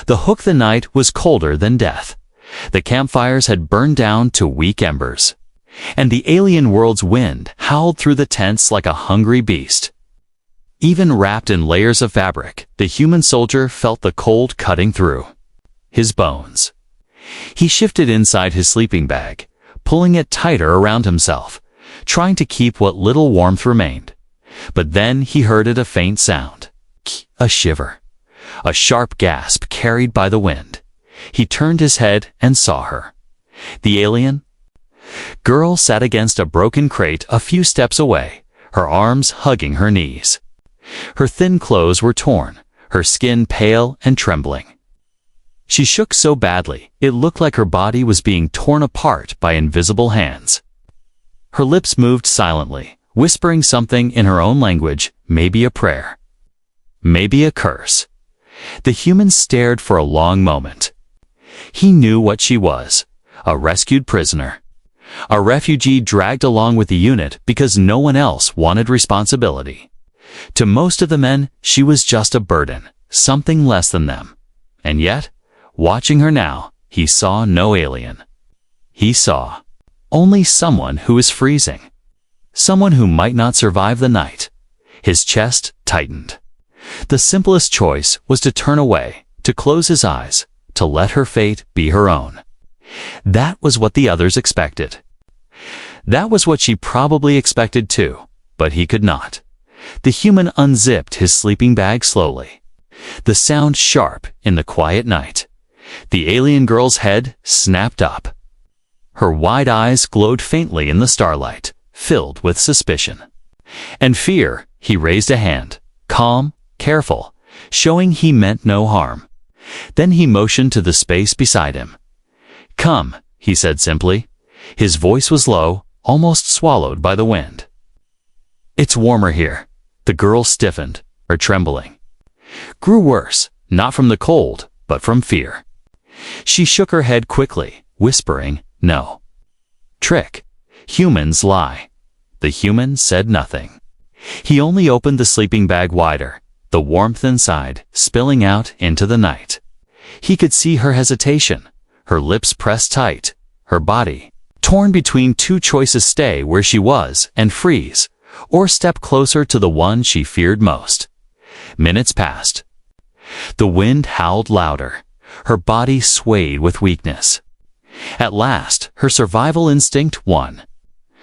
The night was colder than death. The campfires had burned down to weak embers, and the alien world's wind howled through the tents like a hungry beast. Even wrapped in layers of fabric, the human soldier felt the cold cutting through his bones. He shifted inside his sleeping bag, pulling it tighter around himself, trying to keep what little warmth remained. But then he heard a faint sound, a shiver, a sharp gasp carried by the wind. He turned his head and saw her. The alien girl sat against a broken crate a few steps away, her arms hugging her knees. Her thin clothes were torn, her skin pale and trembling. She shook so badly, it looked like her body was being torn apart by invisible hands. Her lips moved silently, whispering something in her own language, maybe a prayer, maybe a curse. The human stared for a long moment. He knew what she was, a rescued prisoner, a refugee dragged along with the unit because no one else wanted responsibility. To most of the men, she was just a burden, something less than them. And yet, watching her now, he saw no alien. He saw only someone who was freezing, someone who might not survive the night. His chest tightened. The simplest choice was to turn away, to close his eyes, to let her fate be her own. That was what the others expected. That was what she probably expected too, but he could not. The human unzipped his sleeping bag slowly. The sound sharp in the quiet night. The alien girl's head snapped up. Her wide eyes glowed faintly in the starlight, filled with suspicion and fear. He raised a hand, calm, careful, showing he meant no harm. Then he motioned to the space beside him. "Come," he said simply. His voice was low, almost swallowed by the wind. "It's warmer here." The girl stiffened, her trembling grew worse, not from the cold, but from fear. She shook her head quickly, whispering, "No." Trick. Humans lie. The human said nothing. He only opened the sleeping bag wider, the warmth inside spilling out into the night. He could see her hesitation, her lips pressed tight, her body torn between two choices: stay where she was and freeze, or step closer to the one she feared most. Minutes passed. The wind howled louder. Her body swayed with weakness. At last, her survival instinct won.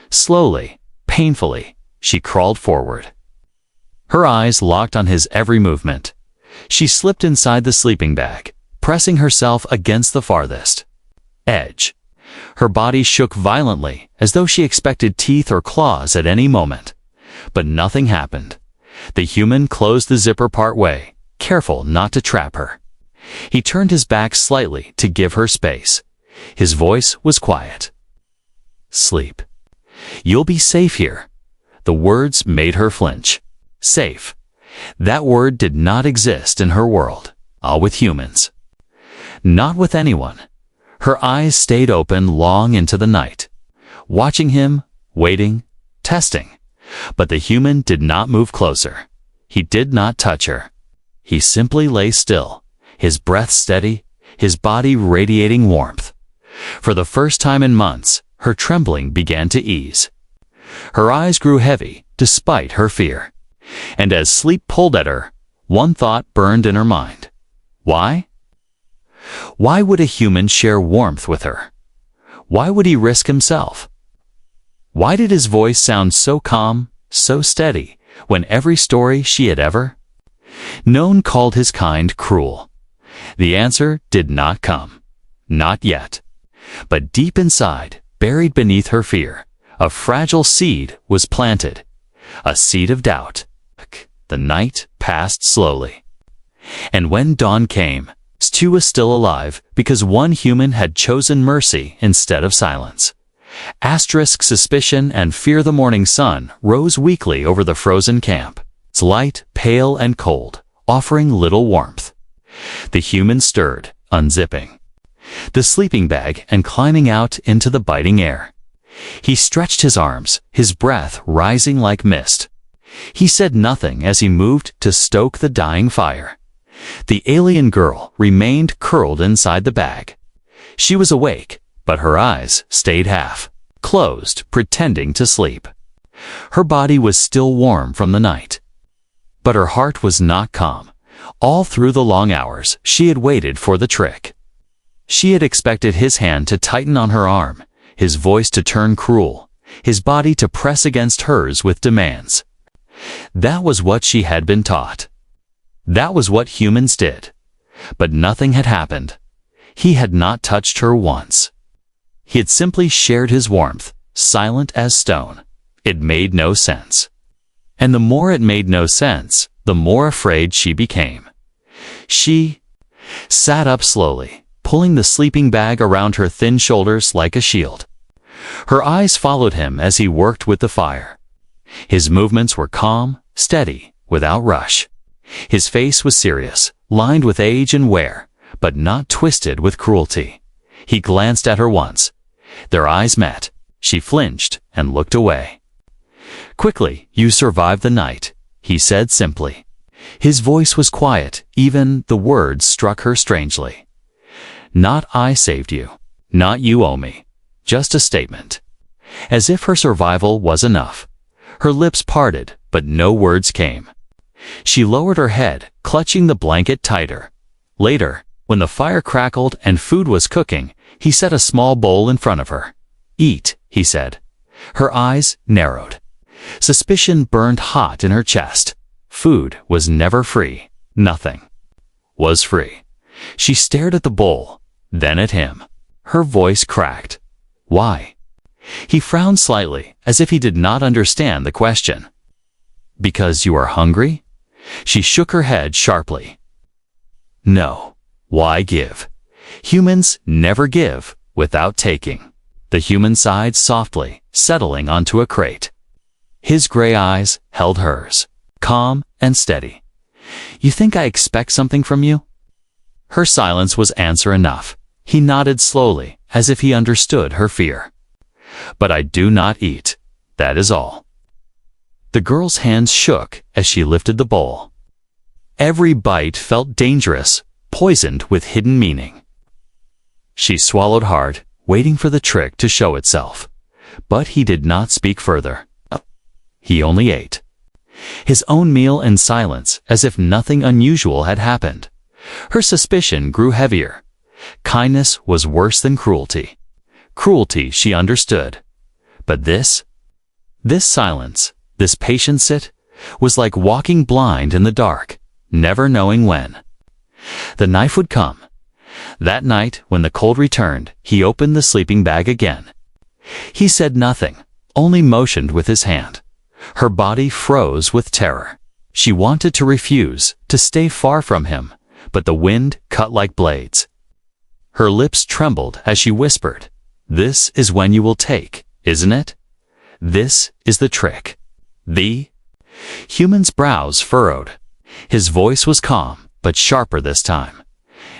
Slowly, painfully, she crawled forward. Her eyes locked on his every movement. She slipped inside the sleeping bag, pressing herself against the farthest edge. Her body shook violently, as though she expected teeth or claws at any moment. But nothing happened. The human closed the zipper part way, careful not to trap her. He turned his back slightly to give her space. His voice was quiet. "Sleep. You'll be safe here." The words made her flinch. Safe. That word did not exist in her world, with humans. Not with anyone. Her eyes stayed open long into the night, watching him, waiting, testing. But the human did not move closer. He did not touch her. He simply lay still, his breath steady, his body radiating warmth. For the first time in months, her trembling began to ease. Her eyes grew heavy, despite her fear. And as sleep pulled at her, one thought burned in her mind. Why? Why would a human share warmth with her? Why would he risk himself? Why did his voice sound so calm, so steady, when every story she had ever known called his kind cruel? The answer did not come. Not yet. But deep inside, buried beneath her fear, a fragile seed was planted. A seed of doubt. The night passed slowly. And when dawn came, Stu was still alive because one human had chosen mercy instead of silence. Suspicion and fear. The morning sun rose weakly over the frozen camp, its light pale and cold, offering little warmth. The human stirred, unzipping the sleeping bag and climbing out into the biting air. He stretched his arms, his breath rising like mist. He said nothing as he moved to stoke the dying fire. The alien girl remained curled inside the bag. She was awake, but her eyes stayed half closed, pretending to sleep. Her body was still warm from the night. But her heart was not calm. All through the long hours, she had waited for the trick. She had expected his hand to tighten on her arm, his voice to turn cruel, his body to press against hers with demands. That was what she had been taught. That was what humans did. But nothing had happened. He had not touched her once. He had simply shared his warmth, silent as stone. It made no sense. And the more it made no sense, the more afraid she became. She sat up slowly, pulling the sleeping bag around her thin shoulders like a shield. Her eyes followed him as he worked with the fire. His movements were calm, steady, without rush. His face was serious, lined with age and wear, but not twisted with cruelty. He glanced at her once. Their eyes met. She flinched and looked away. "Quickly, you survived the night," he said simply. His voice was quiet, even the words struck her strangely. "Not I saved you. Not you owe me. Just a statement." As if her survival was enough. Her lips parted, but no words came. She lowered her head, clutching the blanket tighter. Later, when the fire crackled and food was cooking, he set a small bowl in front of her. "Eat," he said. Her eyes narrowed. Suspicion burned hot in her chest. Food was never free. Nothing was free. She stared at the bowl, then at him. Her voice cracked. "Why?" He frowned slightly, as if he did not understand the question. "Because you are hungry?" She shook her head sharply. "No. Why give? Humans never give without taking." The human sighed softly, settling onto a crate. His gray eyes held hers, calm and steady. "You think I expect something from you?" Her silence was answer enough. He nodded slowly, as if he understood her fear. "But I do not eat. That is all." The girl's hands shook as she lifted the bowl. Every bite felt dangerous, poisoned with hidden meaning. She swallowed hard, waiting for the trick to show itself. But he did not speak further. He only ate. His own meal in silence, as if nothing unusual had happened. Her suspicion grew heavier. Kindness was worse than cruelty. Cruelty she understood. But this silence, this patient sit, was like walking blind in the dark, never knowing when. The knife would come. That night, when the cold returned, he opened the sleeping bag again. He said nothing, only motioned with his hand. Her body froze with terror. She wanted to refuse, to stay far from him, but the wind cut like blades. Her lips trembled as she whispered, "This is when you will take, isn't it? This is the trick." The human's brows furrowed. His voice was calm, but sharper this time.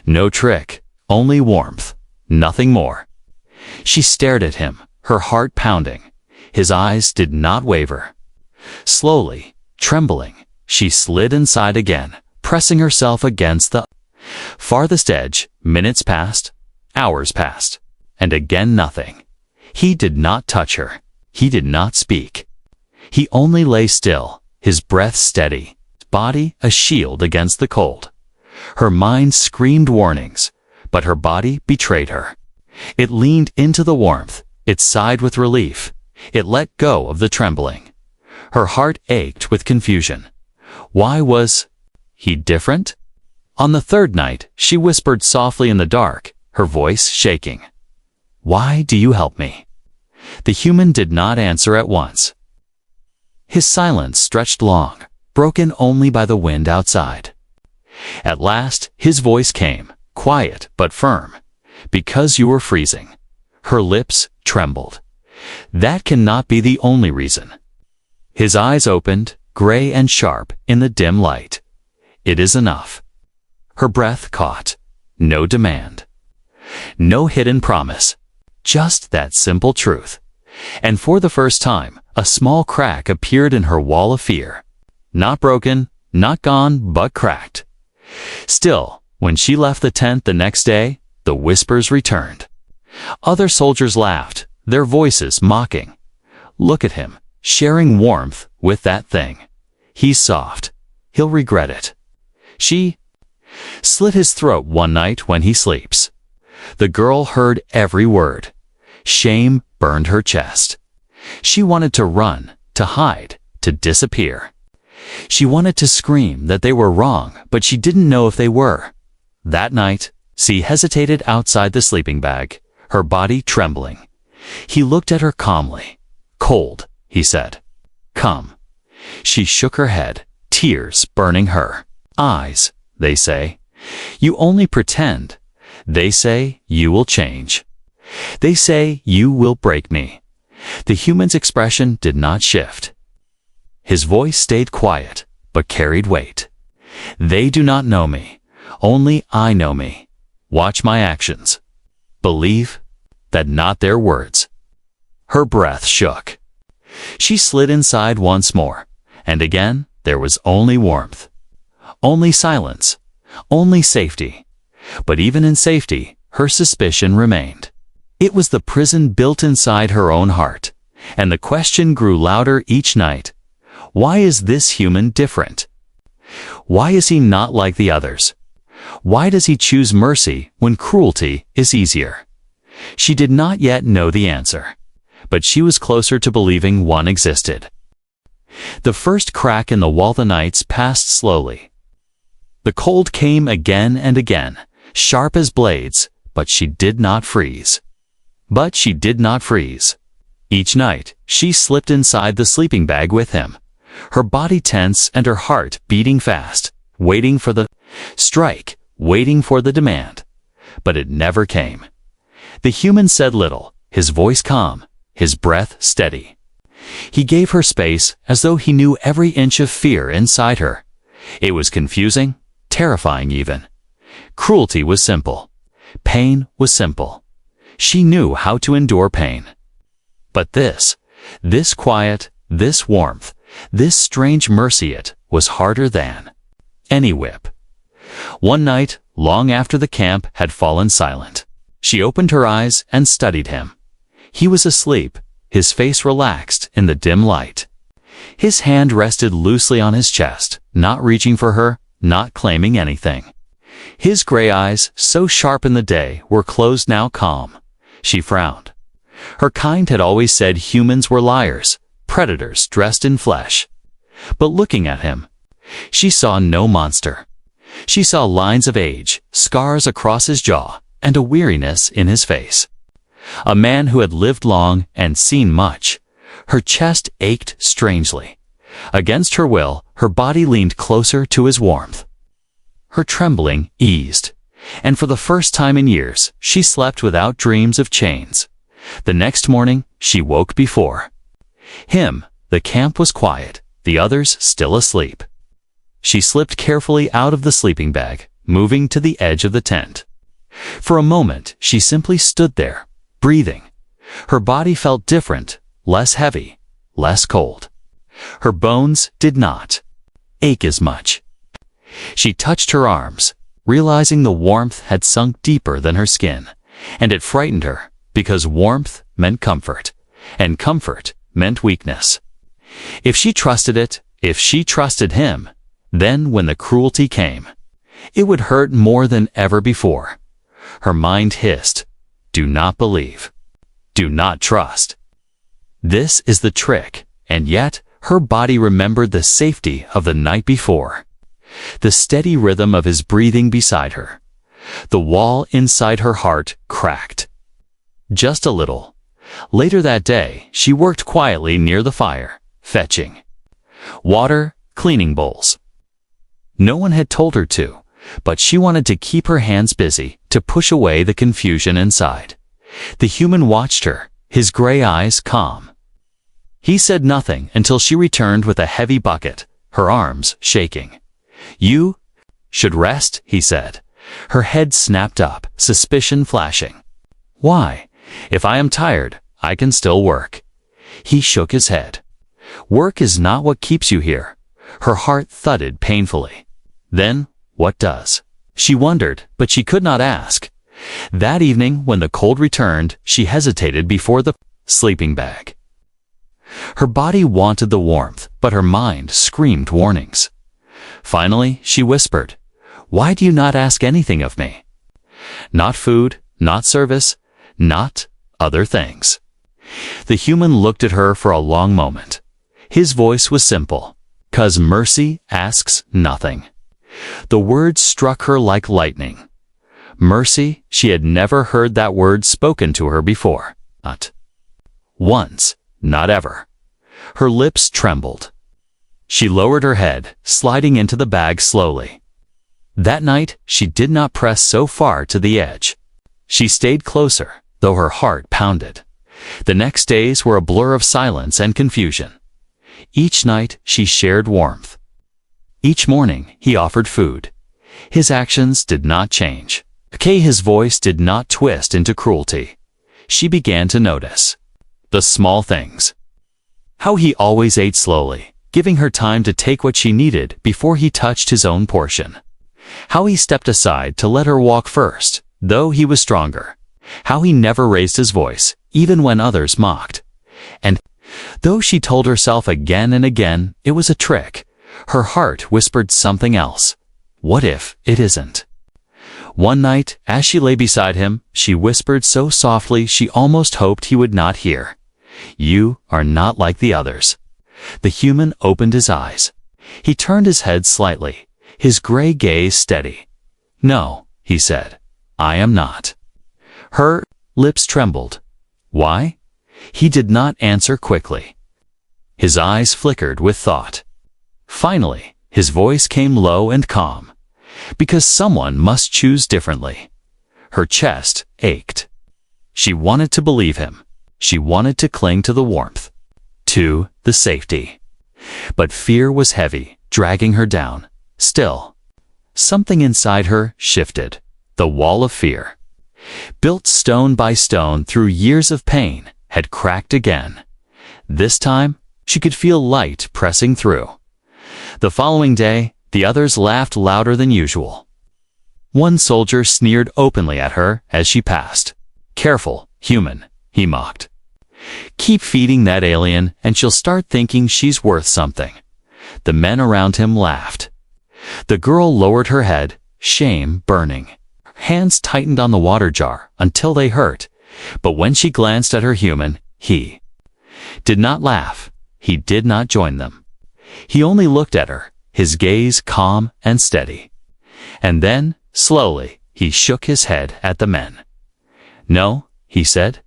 No trick, only warmth, nothing more. She stared at him, her heart pounding. His eyes did not waver. Slowly, trembling, she slid inside again, pressing herself against the farthest edge. Minutes passed, hours passed, and again nothing. He did not touch her. He did not speak. He only lay still, his breath steady, his body a shield against the cold. Her mind screamed warnings, but her body betrayed her. It leaned into the warmth. It sighed with relief. It let go of the trembling. Her heart ached with confusion. Why was he different? On the third night, she whispered softly in the dark, her voice shaking. "Why do you help me?" The human did not answer at once. His silence stretched long, broken only by the wind outside. At last, his voice came, quiet but firm. "Because you were freezing." Her lips trembled. "That cannot be the only reason." His eyes opened, gray and sharp in the dim light. "It is enough." Her breath caught. No demand. No hidden promise. Just that simple truth. And for the first time, a small crack appeared in her wall of fear. Not broken, not gone, but cracked. Still, when she left the tent the next day, the whispers returned. Other soldiers laughed, their voices mocking. Look at him, sharing warmth with that thing. He's soft. He'll regret it. She slit his throat one night when he sleeps. The girl heard every word. Shame burned her chest. She wanted to run, to hide, to disappear. She wanted to scream that they were wrong, but she didn't know if they were. That night, she hesitated outside the sleeping bag, her body trembling. He looked at her calmly. Cold, he said. Come. She shook her head, tears burning her eyes. They say, you only pretend. They say you will change. They say you will break me. The human's expression did not shift. His voice stayed quiet, but carried weight. They do not know me. Only I know me. Watch my actions. Believe that not their words. Her breath shook. She slid inside once more, and again there was only warmth. Only silence. Only safety. But even in safety, her suspicion remained. It was the prison built inside her own heart, and the question grew louder each night. Why is this human different? Why is he not like the others? Why does he choose mercy when cruelty is easier? She did not yet know the answer, but she was closer to believing one existed. The first crack in the wall the nights passed slowly. The cold came again and again, sharp as blades, but she did not freeze. Each night, she slipped inside the sleeping bag with him, her body tense and her heart beating fast, waiting for the strike, waiting for the demand. But it never came. The human said little, his voice calm, his breath steady. He gave her space as though he knew every inch of fear inside her. It was confusing, terrifying even. Cruelty was simple. Pain was simple. She knew how to endure pain. But this quiet, this warmth, this strange mercy, it was harder than any whip. One night, long after the camp had fallen silent, she opened her eyes and studied him. He was asleep, his face relaxed in the dim light. His hand rested loosely on his chest, not reaching for her, not claiming anything. His gray eyes, so sharp in the day, were closed now, calm. She frowned. Her kind had always said humans were liars, predators dressed in flesh. But looking at him, she saw no monster. She saw lines of age, scars across his jaw, and a weariness in his face. A man who had lived long and seen much. Her chest ached strangely. Against her will, her body leaned closer to his warmth. Her trembling eased, and for the first time in years, she slept without dreams of chains. The next morning, she woke before him. The camp was quiet, the others still asleep. She slipped carefully out of the sleeping bag, moving to the edge of the tent. For a moment, she simply stood there, breathing. Her body felt different, less heavy, less cold. Her bones did not ache as much. She touched her arms, realizing the warmth had sunk deeper than her skin, and it frightened her, because warmth meant comfort, and comfort meant weakness. If she trusted it, if she trusted him, then when the cruelty came, it would hurt more than ever before. Her mind hissed, do not believe. Do not trust. This is the trick, and yet her body remembered the safety of the night before. The steady rhythm of his breathing beside her. The wall inside her heart cracked. Just a little. Later that day, she worked quietly near the fire, fetching water, cleaning bowls. No one had told her to, but she wanted to keep her hands busy, to push away the confusion inside. The human watched her, his gray eyes calm. He said nothing until she returned with a heavy bucket, her arms shaking. You should rest, he said. Her head snapped up, suspicion flashing. Why? If I am tired, I can still work. He shook his head. Work is not what keeps you here. Her heart thudded painfully. Then, What does? She wondered, but she could not ask. That evening, when the cold returned, she hesitated before the sleeping bag. Her body wanted the warmth, but her mind screamed warnings. Finally, she whispered, "Why do you not ask anything of me? Not food, not service, not other things." The human looked at her for a long moment. His voice was simple, "'Cause mercy asks nothing." The words struck her like lightning. Mercy, she had never heard that word spoken to her before. Not once, not ever. Her lips trembled. She lowered her head, sliding into the bag slowly. That night, she did not press so far to the edge. She stayed closer, though her heart pounded. The next days were a blur of silence and confusion. Each night, she shared warmth. Each morning, he offered food. His actions did not change. His voice did not twist into cruelty. She began to notice the small things. How he always ate slowly, giving her time to take what she needed before he touched his own portion. How he stepped aside to let her walk first, though he was stronger. How he never raised his voice, even when others mocked. And though she told herself again and again it was a trick, her heart whispered something else. What if it isn't? One night, as she lay beside him, she whispered so softly she almost hoped he would not hear. "You are not like the others." The human opened his eyes. He turned his head slightly, his gray gaze steady. "No," he said, "I am not." Her lips trembled. Why? He did not answer quickly. His eyes flickered with thought. Finally, his voice came low and calm. Because someone must choose differently. Her chest ached. She wanted to believe him. She wanted to cling to the warmth, to the safety. But fear was heavy, dragging her down. Still, something inside her shifted. The wall of fear, built stone by stone through years of pain, had cracked again. This time, she could feel light pressing through. The following day, the others laughed louder than usual. One soldier sneered openly at her as she passed. "Careful, human," he mocked. "Keep feeding that alien and she'll start thinking she's worth something." The men around him laughed. The girl lowered her head, shame burning. Hands tightened on the water jar until they hurt, but when she glanced at her human, he did not laugh. He did not join them. He only looked at her, his gaze calm and steady. And then, slowly, he shook his head at the men. "No," he said,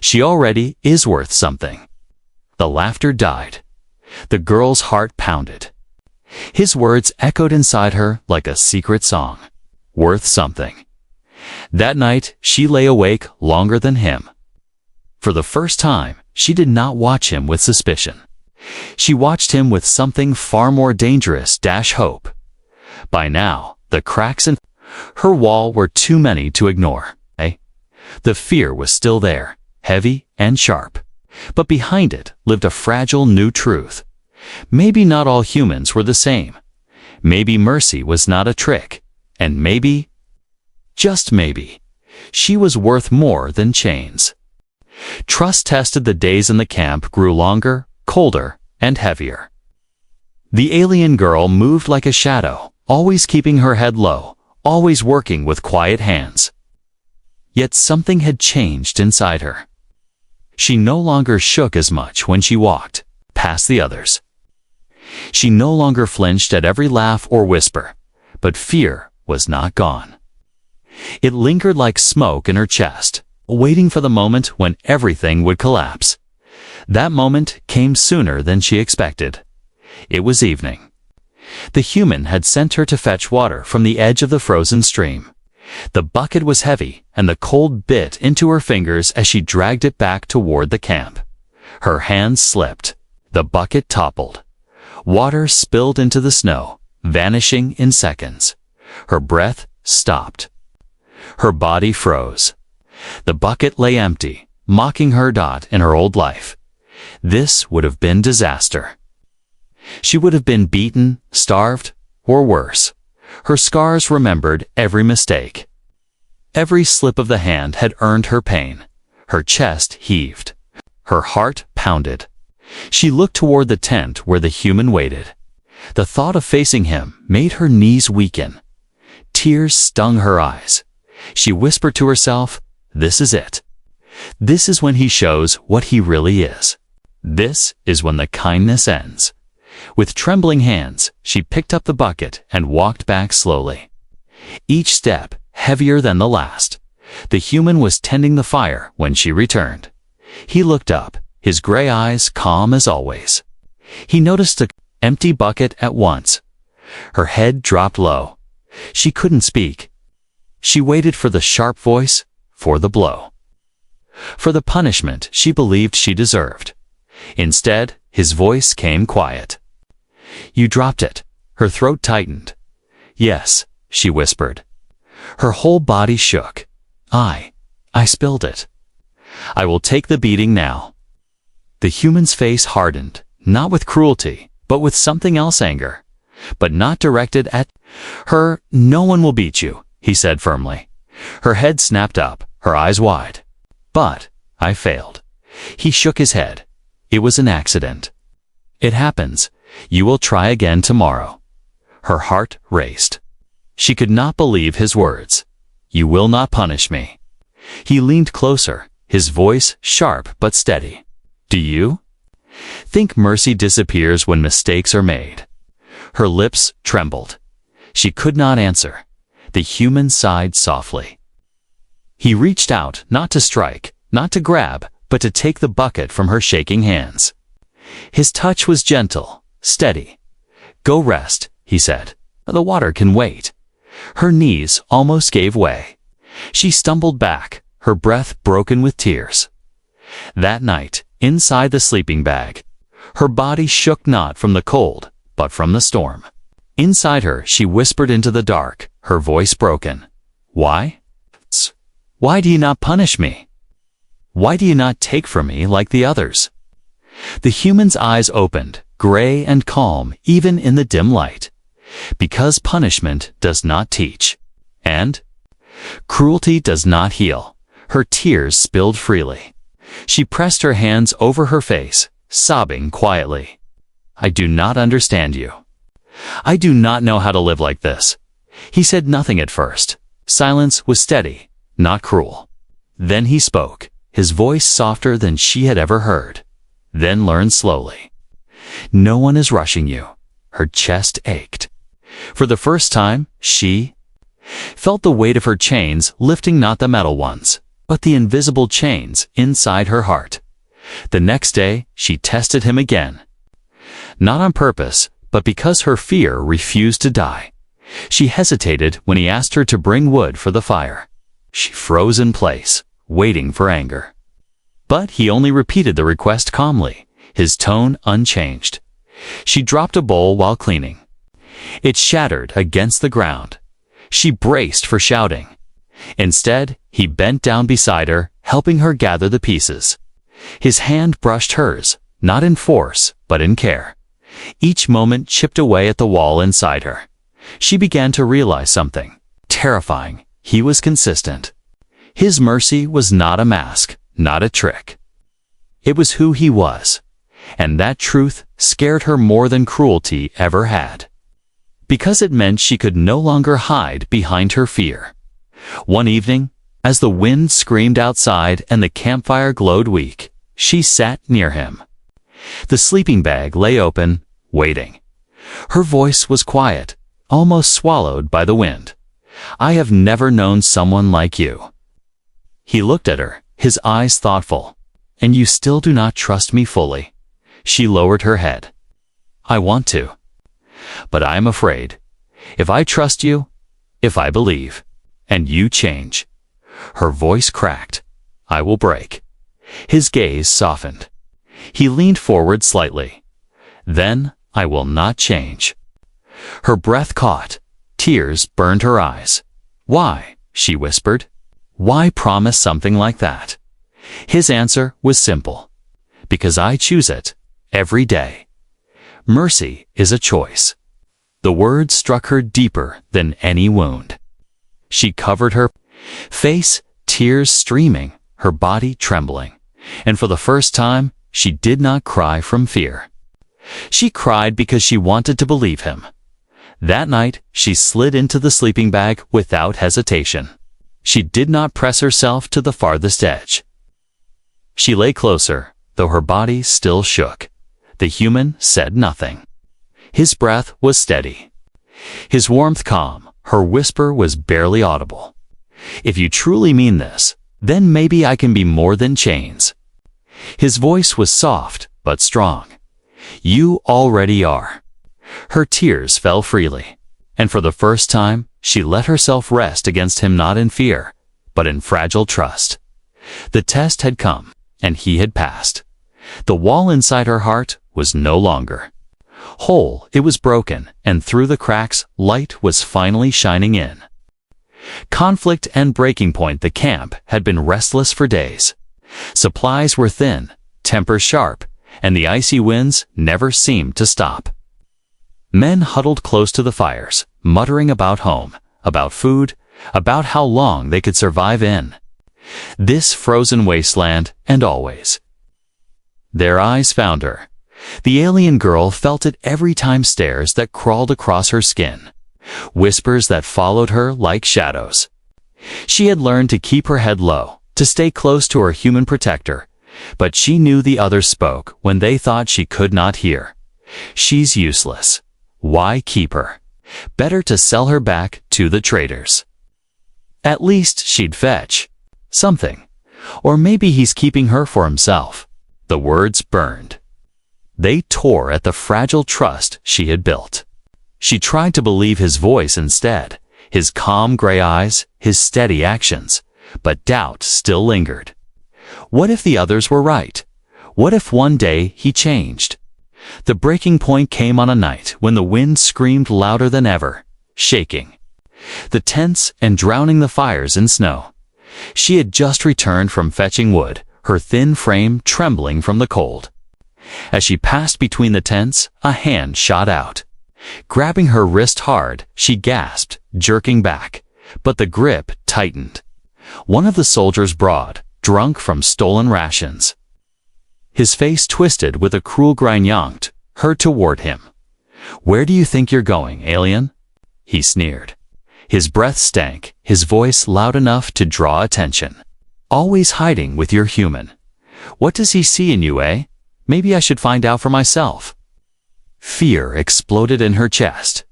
"she already is worth something." The laughter died. The girl's heart pounded. His words echoed inside her like a secret song. Worth something. That night, she lay awake longer than him. For the first time, she did not watch him with suspicion. She watched him with something far more dangerous, hope. By now, the cracks in her wall were too many to ignore. The fear was still there, heavy and sharp. But behind it lived a fragile new truth. Maybe not all humans were the same. Maybe mercy was not a trick. And maybe, just maybe, she was worth more than chains. Trust tested the days in the camp grew longer, colder, and heavier. The alien girl moved like a shadow, always keeping her head low, always working with quiet hands. Yet something had changed inside her. She no longer shook as much when she walked past the others. She no longer flinched at every laugh or whisper, but fear was not gone. It lingered like smoke in her chest, waiting for the moment when everything would collapse. That moment came sooner than she expected. It was evening. The human had sent her to fetch water from the edge of the frozen stream. The bucket was heavy, and the cold bit into her fingers as she dragged it back toward the camp. Her hands slipped. The bucket toppled. Water spilled into the snow, vanishing in seconds. Her breath stopped. Her body froze. The bucket lay empty, mocking her in her old life. This would have been disaster. She would have been beaten, starved, or worse. Her scars remembered every mistake. Every slip of the hand had earned her pain. Her chest heaved. Her heart pounded. She looked toward the tent where the human waited. The thought of facing him made her knees weaken. Tears stung her eyes. She whispered to herself, "This is it. This is when he shows what he really is. This is when the kindness ends." With trembling hands, she picked up the bucket and walked back slowly. Each step heavier than the last. The human was tending the fire when she returned. He looked up, his gray eyes calm as always. He noticed the empty bucket at once. Her head dropped low. She couldn't speak. She waited for the sharp voice, for the blow. For the punishment she believed she deserved. Instead, his voice came quiet. "You dropped it." Her throat tightened. "Yes," she whispered. Her whole body shook. I spilled it. I will take the beating now." The human's face hardened, not with cruelty, but with something else, anger. But not directed at her. "No one will beat you," he said firmly. Her head snapped up, her eyes wide. "But I failed." He shook his head. "It was an accident. It happens. You will try again tomorrow." Her heart raced. She could not believe his words. "You will not punish me." He leaned closer, his voice sharp but steady. "Do you think mercy disappears when mistakes are made?" Her lips trembled. She could not answer. The human sighed softly. He reached out, not to strike, not to grab, but to take the bucket from her shaking hands. His touch was gentle, steady. "Go rest," he said. "The water can wait." Her knees almost gave way. She stumbled back, her breath broken with tears. That night, inside the sleeping bag, her body shook not from the cold, but from the storm. Inside her, she whispered into the dark, her voice broken. "Why? Why do you not punish me? Why do you not take from me like the others?" The human's eyes opened, gray and calm even in the dim light. "Because punishment does not teach. And cruelty does not heal." Her tears spilled freely. She pressed her hands over her face, sobbing quietly. "I do not understand you. I do not know how to live like this." He said nothing at first. Silence was steady, not cruel. Then he spoke, his voice softer than she had ever heard. Then learned slowly. "No one is rushing you." Her chest ached. For the first time, she felt the weight of her chains lifting, not the metal ones, but the invisible chains inside her heart. The next day, she tested him again. Not on purpose, but because her fear refused to die. She hesitated when he asked her to bring wood for the fire. She froze in place, waiting for anger. But he only repeated the request calmly, his tone unchanged. She dropped a bowl while cleaning. It shattered against the ground. She braced for shouting. Instead, he bent down beside her, helping her gather the pieces. His hand brushed hers, not in force, but in care. Each moment chipped away at the wall inside her. She began to realize something terrifying. He was consistent. His mercy was not a mask, not a trick. It was who he was. And that truth scared her more than cruelty ever had. Because it meant she could no longer hide behind her fear. One evening, as the wind screamed outside and the campfire glowed weak, she sat near him. The sleeping bag lay open, waiting. Her voice was quiet, almost swallowed by the wind. "I have never known someone like you." He looked at her, his eyes thoughtful. "And you still do not trust me fully?" She lowered her head. "I want to. But I am afraid. If I trust you, if I believe, and you change." Her voice cracked. "I will break." His gaze softened. He leaned forward slightly. "Then I will not change." Her breath caught. Tears burned her eyes. "Why?" she whispered. "Why promise something like that?" His answer was simple. "Because I choose it, every day." Mercy is a choice. The words struck her deeper than any wound. She covered her face, tears streaming, her body trembling. And for the first time, she did not cry from fear. She cried because she wanted to believe him. That night, she slid into the sleeping bag without hesitation. She did not press herself to the farthest edge. She lay closer, though her body still shook. The human said nothing. His breath was steady. His warmth calm. Her whisper was barely audible. "If you truly mean this, then maybe I can be more than chains." His voice was soft, but strong. "You already are." Her tears fell freely, and for the first time, she let herself rest against him, not in fear, but in fragile trust. The test had come, and he had passed. The wall inside her heart was no longer whole. It was broken, and through the cracks, light was finally shining in. Conflict and breaking point. The camp had been restless for days. Supplies were thin, tempers sharp, and the icy winds never seemed to stop. Men huddled close to the fires, muttering about home, about food, about how long they could survive in this frozen wasteland, and always. Their eyes found her. The alien girl felt it every time, stares that crawled across her skin, whispers that followed her like shadows. She had learned to keep her head low, to stay close to her human protector, but she knew the others spoke when they thought she could not hear. "She's useless. Why keep her? Better to sell her back to the traders. At least she'd fetch something. Or maybe he's keeping her for himself." The words burned. They tore at the fragile trust she had built. She tried to believe his voice instead, his calm gray eyes, his steady actions, but doubt still lingered. What if the others were right? What if one day he changed? The breaking point came on a night when the wind screamed louder than ever, shaking the tents and drowning the fires in snow. She had just returned from fetching wood, her thin frame trembling from the cold. As she passed between the tents, a hand shot out. Grabbing her wrist hard, she gasped, jerking back, but the grip tightened. One of the soldiers, broad, drunk from stolen rations. His face twisted with a cruel grin, yanked her toward him. "Where do you think you're going, alien?" he sneered. His breath stank, his voice loud enough to draw attention. "Always hiding with your human. What does he see in you, eh? Maybe I should find out for myself." Fear exploded in her chest.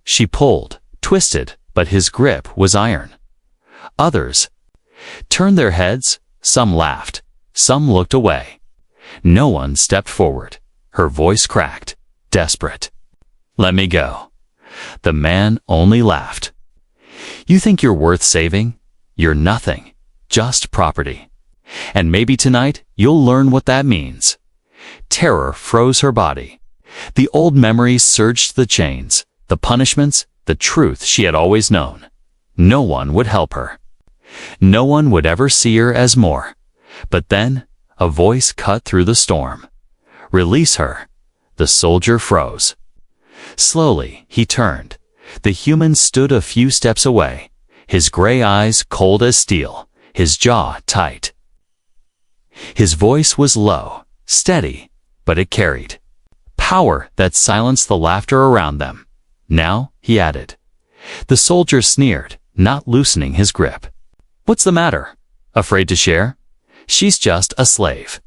She pulled, twisted, but his grip was iron. Others turned their heads, some laughed, some looked away. No one stepped forward. Her voice cracked, desperate. "Let me go." The man only laughed. "You think you're worth saving? You're nothing, just property. And maybe tonight you'll learn what that means." Terror froze her body. The old memories surged, the chains, the punishments, the truth she had always known. No one would help her. No one would ever see her as more. But then, a voice cut through the storm. "Release her." The soldier froze. Slowly, he turned. The human stood a few steps away, his gray eyes cold as steel, his jaw tight. His voice was low, steady, but it carried power that silenced the laughter around them. "Now," he added. The soldier sneered, not loosening his grip. "What's the matter? Afraid to share? She's just a slave.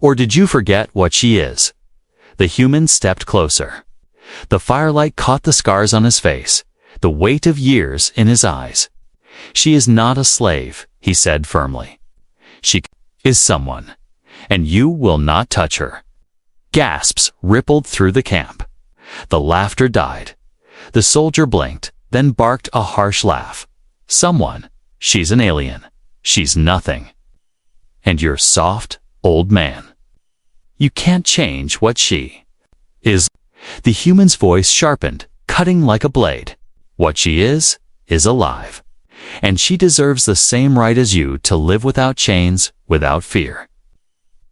Or did you forget what she is?" The human stepped closer. The firelight caught the scars on his face, the weight of years in his eyes. "She is not a slave," he said firmly. "She is someone, and you will not touch her." Gasps rippled through the camp. The laughter died. The soldier blinked, then barked a harsh laugh. "Someone? She's an alien. She's nothing. And you're soft, old man. You can't change what she is." The human's voice sharpened, cutting like a blade. "What she is alive. And she deserves the same right as you to live without chains, without fear.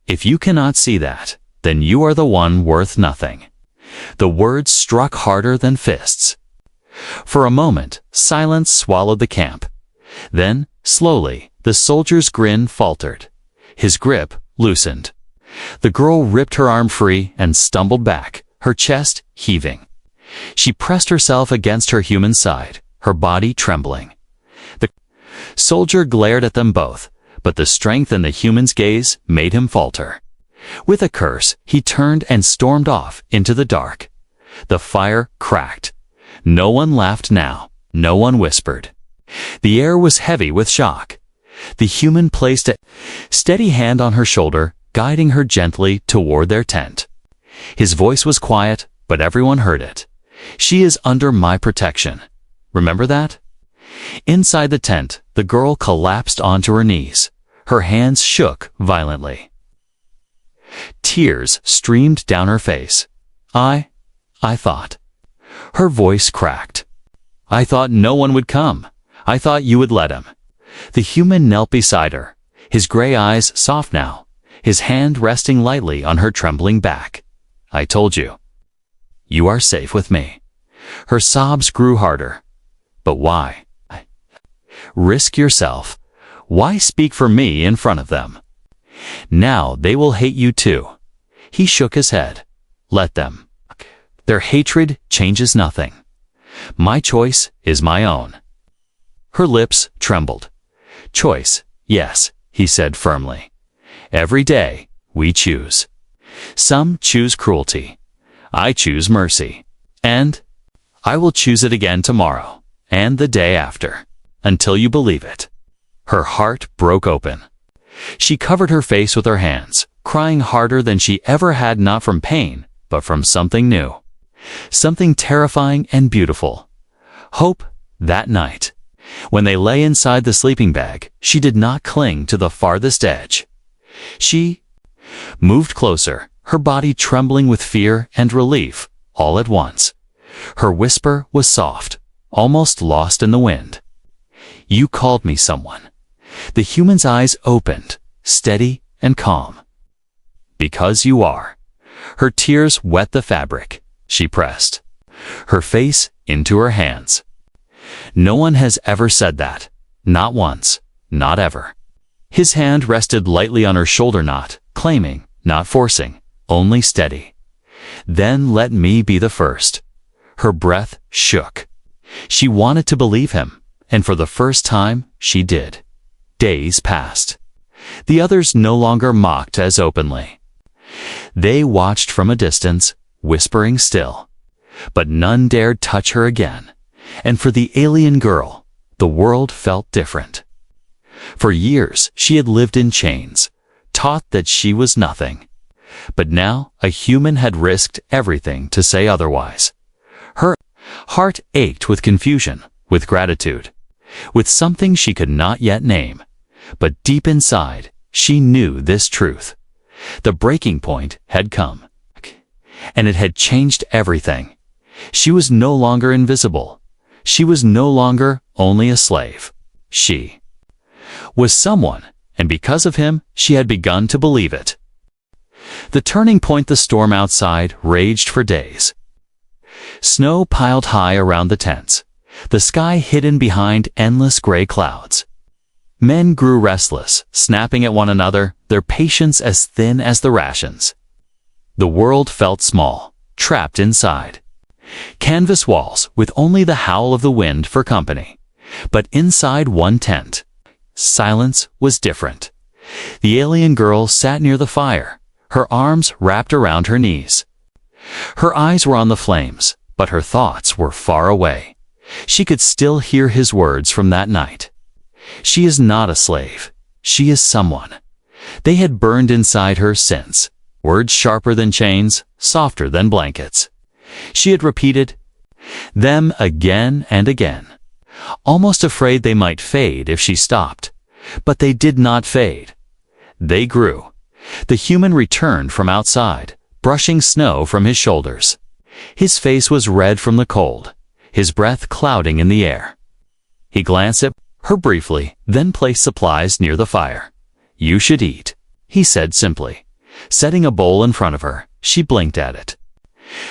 If you cannot see that, then you are the one worth nothing. The words struck harder than fists. For a moment, silence swallowed the camp. Then, slowly, the soldier's grin faltered. His grip loosened. The girl ripped her arm free and stumbled back, her chest heaving. She pressed herself against her human side, her body trembling. The soldier glared at them both, but the strength in the human's gaze made him falter. With a curse, he turned and stormed off into the dark. The fire cracked. No one laughed now. No one whispered. The air was heavy with shock. The human placed a steady hand on her shoulder, guiding her gently toward their tent. His voice was quiet, but everyone heard it. "She is under my protection. Remember that?" Inside the tent, the girl collapsed onto her knees. Her hands shook violently. Tears streamed down her face. I thought. Her voice cracked. "I thought no one would come. I thought you would let him." The human knelt beside her, his gray eyes soft now, his hand resting lightly on her trembling back. "I told you. You are safe with me." Her sobs grew harder. "But why? Risk yourself. Why speak for me in front of them? Now they will hate you too." He shook his head. "Let them. Their hatred changes nothing. My choice is my own." Her lips trembled. "Choice, yes," he said firmly. "Every day we choose. Some choose cruelty. I choose mercy. And I will choose it again tomorrow, and the day after, until you believe it." Her heart broke open. She covered her face with her hands, crying harder than she ever had, not from pain, but from something new. Something terrifying and beautiful. Hope. That night, when they lay inside the sleeping bag, she did not cling to the farthest edge. She moved closer, her body trembling with fear and relief all at once. Her whisper was soft, almost lost in the wind. "You called me someone." The human's eyes opened, steady and calm. "Because you are." Her tears wet the fabric. She pressed her face into her hands. "No one has ever said that. Not once. Not ever." His hand rested lightly on her shoulder, not claiming, not forcing, only steady. "Then let me be the first." Her breath shook. She wanted to believe him, and for the first time she did. Days passed. The others no longer mocked as openly. They watched from a distance, whispering still. But none dared touch her again. And for the alien girl, the world felt different. For years she had lived in chains, taught that she was nothing. But now a human had risked everything to say otherwise. Her heart ached with confusion, with gratitude, with something she could not yet name. But deep inside, she knew this truth. The breaking point had come. And it had changed everything. She was no longer invisible. She was no longer only a slave. She was someone, and because of him, she had begun to believe it. The turning point. The storm outside raged for days. Snow piled high around the tents, the sky hidden behind endless gray clouds. Men grew restless, snapping at one another, their patience as thin as the rations. The world felt small, trapped inside. Canvas walls with only the howl of the wind for company. But inside one tent, silence was different. The alien girl sat near the fire, her arms wrapped around her knees. Her eyes were on the flames, but her thoughts were far away. She could still hear his words from that night. She is not a slave. She is someone. They had burned inside her since, words sharper than chains, softer than blankets. She had repeated them again and again, almost afraid they might fade if she stopped. But they did not fade. They grew. The human returned from outside, brushing snow from his shoulders. His face was red from the cold, his breath clouding in the air. He glanced at her briefly, then placed supplies near the fire. "You should eat," he said simply. Setting a bowl in front of her, she blinked at it.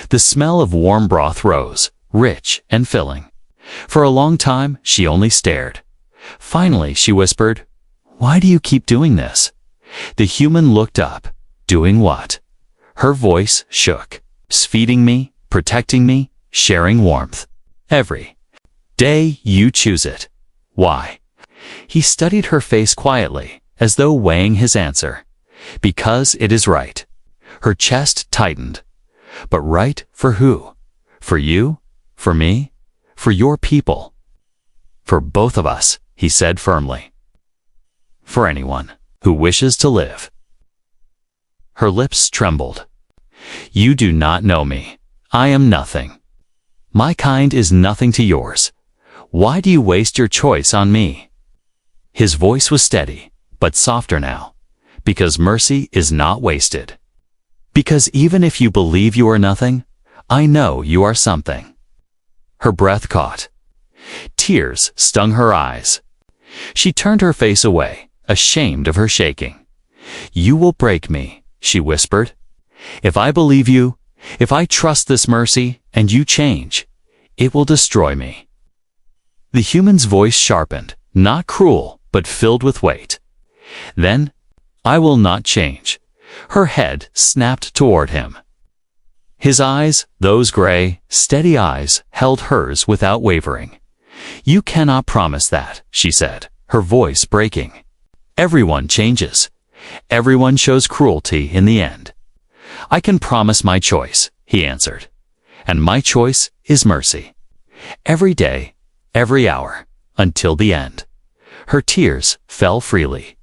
The smell of warm broth rose, rich and filling. For a long time, she only stared. Finally, she whispered, "Why do you keep doing this?" The human looked up. Doing what? Her voice shook. Feeding me, protecting me, sharing warmth. Every day you choose it. Why? He studied her face quietly, as though weighing his answer. Because it is right. Her chest tightened. But right for who? For you? For me? For your people? For both of us, he said firmly. For anyone who wishes to live. Her lips trembled. You do not know me. I am nothing. My kind is nothing to yours. Why do you waste your choice on me? His voice was steady, but softer now. Because mercy is not wasted. Because even if you believe you are nothing, I know you are something. Her breath caught. Tears stung her eyes. She turned her face away, ashamed of her shaking. You will break me, she whispered. If I believe you, if I trust this mercy, and you change, it will destroy me. The human's voice sharpened, not cruel, but filled with weight. Then, I will not change. Her head snapped toward him. His eyes, those gray, steady eyes, held hers without wavering. You cannot promise that, she said, her voice breaking. Everyone changes. Everyone shows cruelty in the end. I can promise my choice, he answered. And my choice is mercy. Every day, every hour, until the end. Her tears fell freely.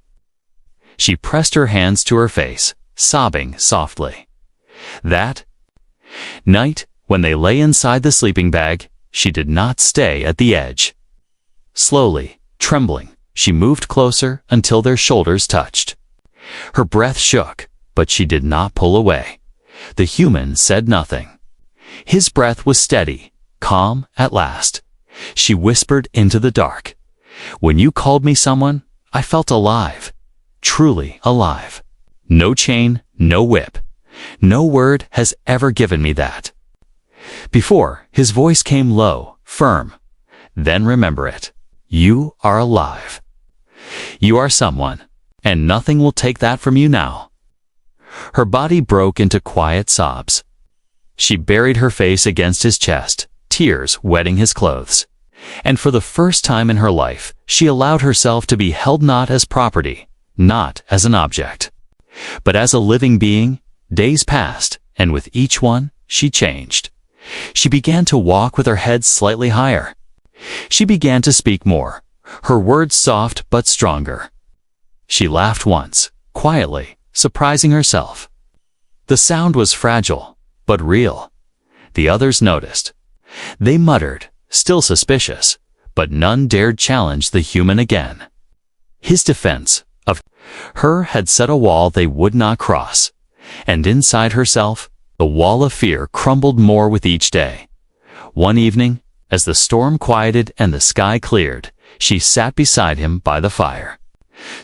She pressed her hands to her face, sobbing softly. That night, when they lay inside the sleeping bag, she did not stay at the edge. Slowly, trembling, she moved closer until their shoulders touched. Her breath shook, but she did not pull away. The human said nothing. His breath was steady, calm at last. She whispered into the dark. When you called me someone, I felt alive. Truly alive. No chain, no whip. No word has ever given me that. Before, his voice came low, firm. Then remember it. You are alive. You are someone, and nothing will take that from you now. Her body broke into quiet sobs. She buried her face against his chest, tears wetting his clothes. And for the first time in her life, she allowed herself to be held not as property, not as an object, but as a living being. Days passed, and with each one, she changed. She began to walk with her head slightly higher. She began to speak more, her words soft but stronger. She laughed once, quietly, surprising herself. The sound was fragile, but real. The others noticed. They muttered, still suspicious, but none dared challenge the human again. His defense of her had set a wall they would not cross, and inside herself, the wall of fear crumbled more with each day. One evening, as the storm quieted and the sky cleared, she sat beside him by the fire.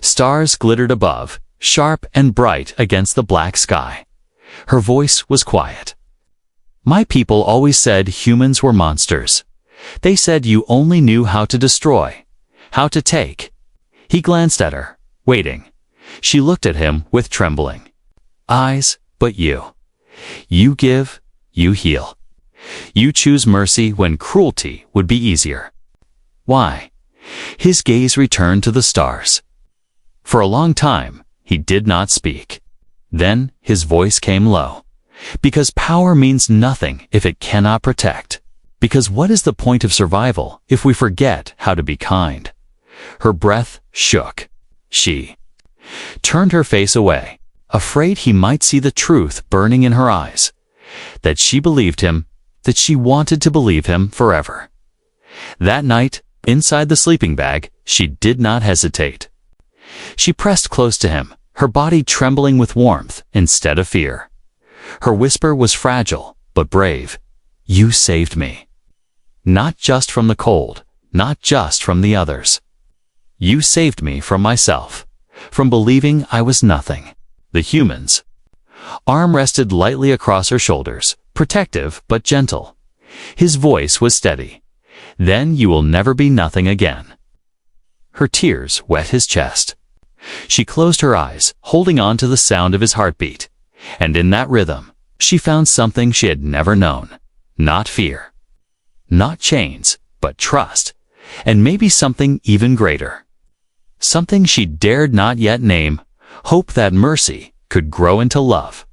Stars glittered above, sharp and bright against the black sky. Her voice was quiet. My people always said humans were monsters. They said you only knew how to destroy, how to take. He glanced at her, waiting. She looked at him with trembling eyes. But you. You give, you heal. You choose mercy when cruelty would be easier. Why? His gaze returned to the stars. For a long time, he did not speak. Then his voice came low. Because power means nothing if it cannot protect. Because what is the point of survival if we forget how to be kind? Her breath shook. She turned her face away, afraid he might see the truth burning in her eyes. That she believed him, that she wanted to believe him forever. That night, inside the sleeping bag, she did not hesitate. She pressed close to him, her body trembling with warmth instead of fear. Her whisper was fragile, but brave. You saved me. Not just from the cold, not just from the others. You saved me from myself, from believing I was nothing. The human's arm rested lightly across her shoulders, protective but gentle. His voice was steady. "Then you will never be nothing again." Her tears wet his chest. She closed her eyes, holding on to the sound of his heartbeat. And in that rhythm, she found something she had never known. Not fear. Not chains, but trust. And maybe something even greater. Something she dared not yet name. Hope that mercy could grow into love.